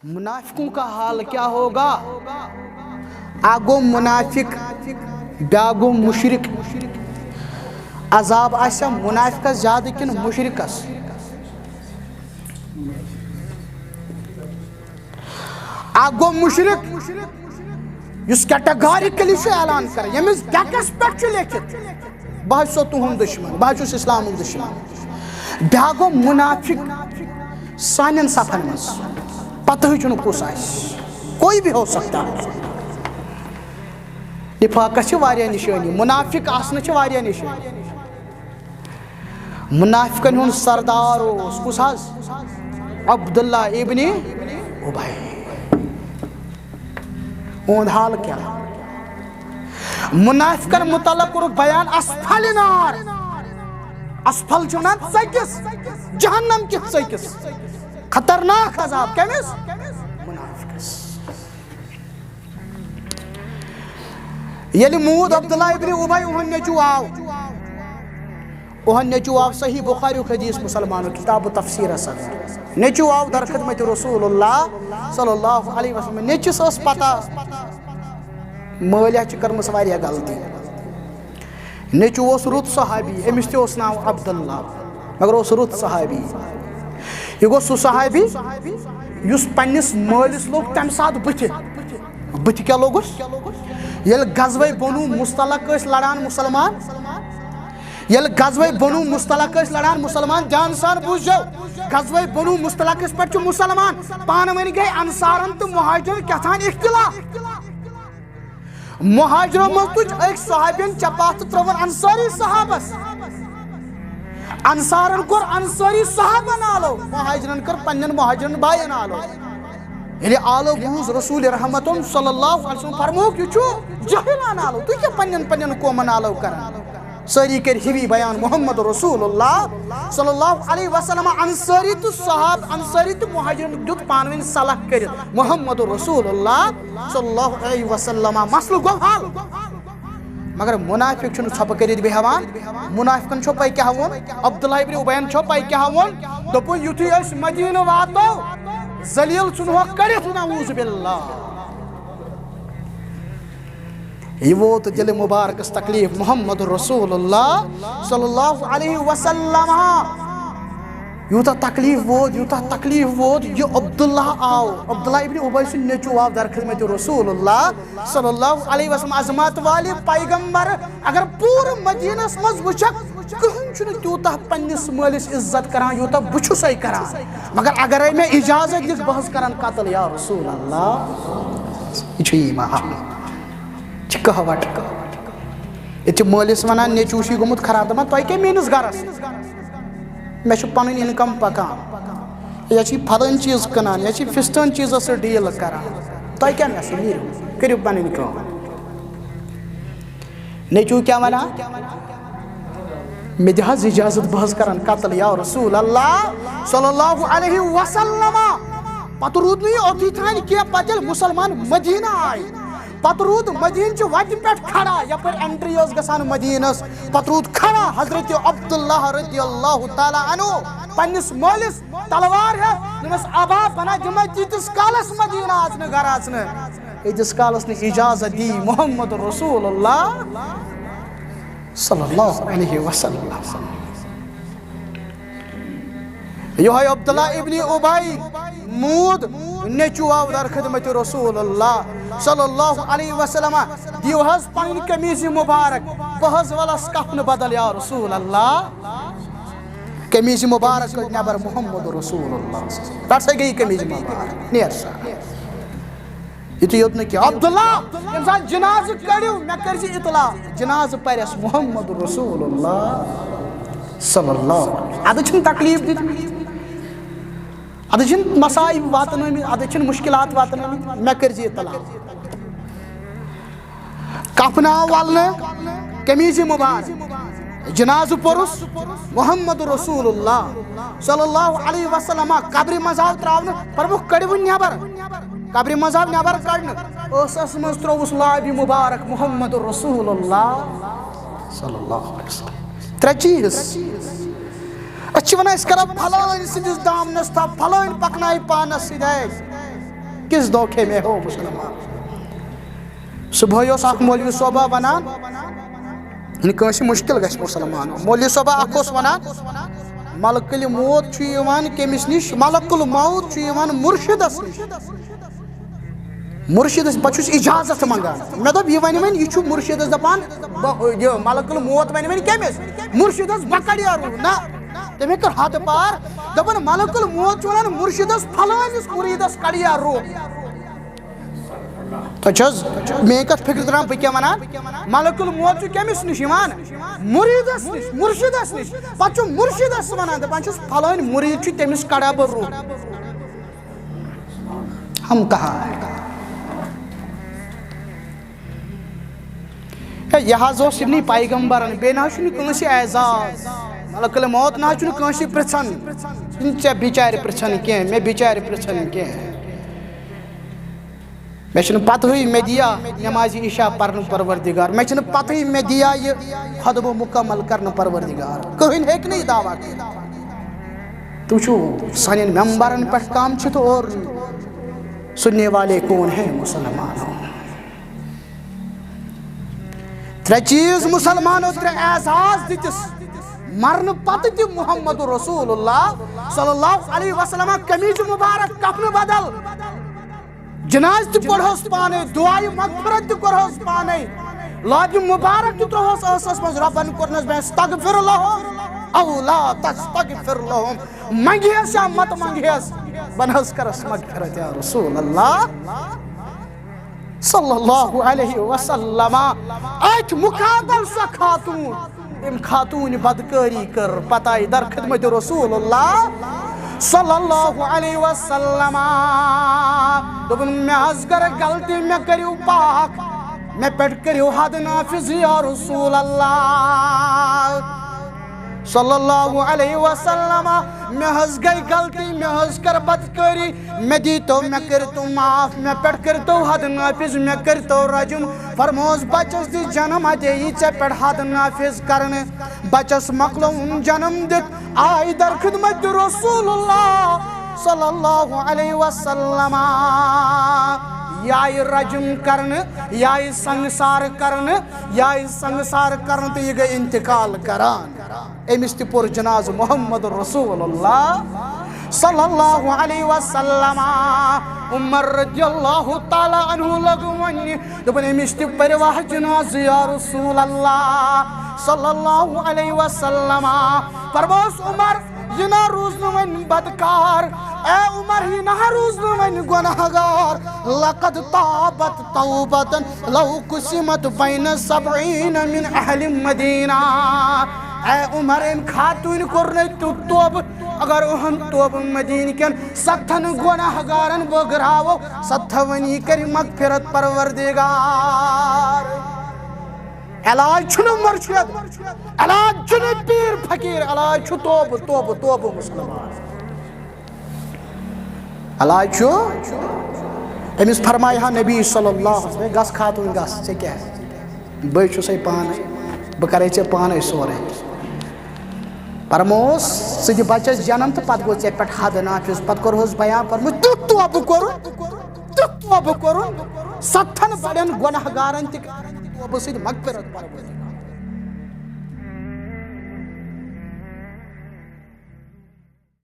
منافقوں کا حال کیا ہوگا؟ آگو منافق بیاگو مشرک. عذاب آسیا منافقس زیادہ کن مشرکس؟ آگو مشرک یس کیٹاگارکلی اعلان کر یمس ڈیکس پہ لیکھت بہ سو تہد دشمن بہ اسلام دشمن. بیاگو منافق سان صفن مز پتہ کس کوئی بھی ہو سکتا. نفاقس واریاہ نشانی منافق آسن واریاہ نشانی. منافقن ہن سردار کس عبداللہ ابن ابی. اون حال کیا؟ منافقن متعلق کور بیان اسفل نار. اسفل چونان ژکس جہنم کس ژکس خطرناک عذاب کمس منافقس. یل مود عبداللہ ابن ابی اہن نیچو آو صحیح بخاری حدیث مسلمانوں کتاب تفسیر صدر. نیچو آو در خدمت رسول اللہ صلی اللہ علیہ وسلم. نیچس اس پتہ مالیہ کرمس واریاہ غلطی. نیچو اس رت صحابی امس تہ اس ناو عبداللہ مگر اس رت صحابی. یہ گو سہ صحابی یس پنس مالس لوگ تمہ سات بت کیا لوگس یل غزوہ بنو مصطلق لڑان مسلمان. یل غزوہ بنو مصطلق لڑان مسلمان جان سان بوجھو غزوہ بنو مصطلق پہ مسلمان پان ون گئی انصارن تو مہاجرن کیتھان اختلاف. مہاجروں مز تج ایک صحابین چپات ترون انصاری صحابس. انصارن کور انصاری صحابہ نالو مہاجرن کر پنن مہاجرن بائی نالو. یعنی آلو بوز رسول رحمت صلی اللہ علیہ وسلم فرموک یہ چھو جہلان آلو تو کیا پنن قومن آلو کرن. ساری کر ہیوی بیان محمد رسول اللہ صلی اللہ علیہ وسلم انصاری تو صحاب انصاری تو مہاجرن دیت پانوین صلح کرت محمد رسول اللہ صلی اللہ علیہ وسلم. مسئلہ گو حال مگر منافق چھن چھپ کرت بیہوان. منافقن چھو پائی کیا ہون عبداللہ ابن ابی چھو پائی کیا ہون دپو یتھی اس مدینہ واتو ذلیل چھنو کرت نعوذ باللہ. یہ وہ تو دل مبارکس تکلیف محمد رسول اللہ صلی اللہ علیہ وسلم یوتا تکلیف ووت یہ عبداللہ آو عبداللہ ابن ابی سن نیچو آو در خدمت رسول اللہ صلی اللہ علیہ وسلم. عظمت والی پیغمبر اگر پور مدینہ مز وچک کہن چھن تیوتا پنس مالس عزت کران یوتا بچو سائی کران. مگر اگر میں اجازت دس بحث کران قتل یا رسول اللہ یہ چھو ایمان چکہ وٹ یہ مالس ونان نیچوشی گمت خراب دپان تہ کیا میس گرس میں پن انکم پکان یہ پھلن چیز کنان یہ فستن چیزس سے ڈیل کران تہ کیا مے سۭتۍ نیرو کٔرِو پنٕنۍ کٲم. نیچو کیا ونان مے دِ حظ اجازت بہٕ حظ کران قتل یا رسول اللہ صلی اللہ علیہ وسلم. پتہ روٗد نہٕ یہِ اوٚتُے تانۍ کینٛہہ پتہٕ ییٚلہِ مُسلمان مدینہ آے پتہ روٗد مدینہ چہِ وتہِ پٮ۪ٹھ کھڑا یپٲرۍ اینٹری ٲس گژھان مدینس پتہ روٗد کھڑا حضرت عبداللہ رضی اللہ تعالیٰ عنہ پنس مالس تلوار ہیتھ دپس ابا بنا دِمے تیٖتِس کالس مدینہ اژنہٕ گرٕ اژنہٕ ییٖتِس کالس نہٕ اجازت دی محمد رسول اللہ صلی اللہ علیہ وسلم. یہ عبداللہ ابن ابی مود نیچو آو در خدمت رسول اللہ صلی اللہ علیہ وسلم. دیو حظ پنن قمیض مبارک بہ حظ ولس کفن بدل یا رسول اللہ. قمیض مبارک نبر محمد رسول اللہ پھر سا گئی قمیض مبارک نیر سا یہ یوت نہ عبداللہ یم سات جناز کڑیو مے کر اطلاع جناز پرس محمد رسول اللہ صلی اللہ علیہ وسلم. اد چھن تکلیف دت اد چھن مصائب واتن اد چھن مشکلات واتن مے کر اطلاع. کفنا والنے قمیض مبارک جناز پرس محمد رسول اللہ صلی اللہ علیہ وسلم. قبر مز آو تراؤن فرموک کڑیو نیبر قبر مز آو نیبر کڑن ٲسس مز ترووس لابہِ مبارک محمد رسول اللہ صلی اللہ علیہ وسلم. ترے چیز اچھی ونان اس کرا پھلائن سندس دامنس تھا پھلائن پکنائی پانس سدائے کس دھوکے میں ہو مسلمان. صبح اخ مولوی صوبہ ونان کانسی مشکل گژھِ مسلمان. مولوی صوبہ اخ اوس ونان ملکل موت چھُ یِوان کٔمِس نِش ملکل موت چھُ یِوان مرشدس نِش. مرشدس بہٕ چھُس اجازت منگان. مےٚ دوٚپ یہِ وَنہِ وۄنۍ یہِ چھُ مرشدس دپان یہِ ملکل موت وَنہِ وۄنۍ کٔمِس مرشدس بہٕ کڑٕ یا روح نہ تٔمۍ کٔر حد پار. دپان ملکل موت چھُ ونان مرشدس فلٲنِس مُریٖدس کڑٕ یا روح. تۄہہِ چھِ حظ میٲنۍ کتھ فکر تران بہٕ کیٛاہ ونان. ملکل موت چھُ کٔمِس نِش یِوان مُریٖدس نِش مرشدس نِش. پتہٕ چھُ مرشدس ونان دپان چھُس فلٲنۍ مُریٖد چھُ تٔمِس کڑا بہٕ روح. ہم کہاں یہ حظ اوس یِمنٕے پیغمبرن بیٚیہِ نہ حظ چھُنہٕ کٲنٛسہِ اعزاز. ملکل موت نہ حظ چھُنہٕ کٲنٛسہِ پرژھان ژےٚ بِچارِ پرژھان کینٛہہ مےٚ بِچارِ پرژھان کینٛہہ. مےٚ چھنہٕ پتہٕے مےٚ دِیا نٮ۪مازِ عشاء پرنہٕ پروردگار. مےٚ چھنہٕ پتہٕے مےٚ دِیا یہِ خۄطبہٕ مُکمل کرنہٕ پروردگار. کٕہٕنۍ ہیٚکہِ نہٕ یہِ دعوا کٔرِتھ. تُہۍ وٕچھِو سانٮ۪ن ممبرن پٮ۪ٹھ کم چھِ تہٕ اور سننے والے کون ہیں مسلمانوں. ترٛےٚ چیٖز مسلمانو ترٛےٚ اعزاز دِتِس مرنہٕ پتہٕ تہِ محمد رسول اللہ صلی اللہ علیہ وسلم قمیٖض مُبارک کفنہٕ بدل جناز تہِ پوٚرہوس پانے دعایہِ مغفرت تہِ کوٚرہوس پانے لابہِ مُبارک تہِ ترٛووہوس ٲسس منٛز رۄبن کوٚرنس بہٕ استغفر لہم او لا تستغفر لہم. منگہس یا مت منگہس بہٕ نہ حظ کرس مغفرت یا رسول اللہ صلی اللہ علیہ وسلم. اتھ مقابل سۄ خاتون أمۍ خاتون بدکٲری کٔر پتہٕ آیہِ در خدمت رسول اللہ صلی اللہ علیہ وسلم. دوٚپُن مےٚ حظ کٔر غلطی مےٚ کٔرِو پاک مےٚ پٮ۪ٹھ کٔرِو حد نافذ یا رسول اللہ صلی اللہ علیہ وسلم. مےٚ حظ گٔے غلطی مےٚ حظ کٔر بدکٲری مےٚ دیٖتو مےٚ کٔرۍتو معاف مےٚ پٮ۪ٹھ کٔرۍتو حد نافذ مےٚ کٔرۍتو رجم. فرمووس بچس دِ جنم اتے یی ژےٚ پٮ۪ٹھ حد نافذ کرنہٕ. بچس مۄکلووُن جنم دِتھ آیہِ در خدمت رسول اللہ صلی اللہ علیہ وسلم. یہِ آیہِ رجم کرنہٕ یہِ آیہِ سنگسار کرنہٕ یہِ آیہِ سنگسار کرنہٕ تہٕ یہِ گٔے انتقال کران. أمِس تہِ پوٚر جنازٕ محمد رسول اللہ صلی اللہ علیہ وسلم. عمر رضی اللہ تعالیٰ عنہ لوگ ونہِ دوٚپُن أمِس تہِ پٔرۍوا جنازٕ یا رسول اللہ صلی اللہ علیہ وسلم. فرمووس عمر یہِ نہ روٗز نہٕ وۄنۍ بدکار اے عمر یہِ نہ روٗز نہٕ وۄنۍ گۄناہ گار. لقد طابت توبة لو قسمت بین سبعین من اہل مدینہ. اے عمر أمۍ خاتوٗنۍ کوٚر نَے تیُتھ توبہٕ اگر أہن توبہٕ مدیٖنہٕ کٮ۪ن 70 گۄناہ گارن بٲگراوو 70 کَرِ مغفرت پروردگار. علاج چھُنہٕ مرشد علاج چھُنہٕ پیٖر فقیٖر علاج چھُ توبہٕ توبہٕ توبہٕ مسلمان. علاج چھُ أمِس فرمایہِ ہا نبی صلی اللہ علیہ وسلم گژھ خاتوٗن گژھ ژےٚ کیٛاہ بٕے چھُسَے پانے بہٕ کَرے ژےٚ پانے سورُے. فرمووس ژٕ دِ بچس جنم تہٕ پتہٕ گوٚو ژےٚ پٮ۪ٹھ حد نافذ. پتہٕ کوٚرہوس بیان فرمووس تیُتھ توبہٕ کوٚرُن تیُتھ توبہٕ کوٚرُن 70 بڑٮ۪ن گۄناہ گارن تہِ توبہٕ سۭتۍ مغفرت پروردگار.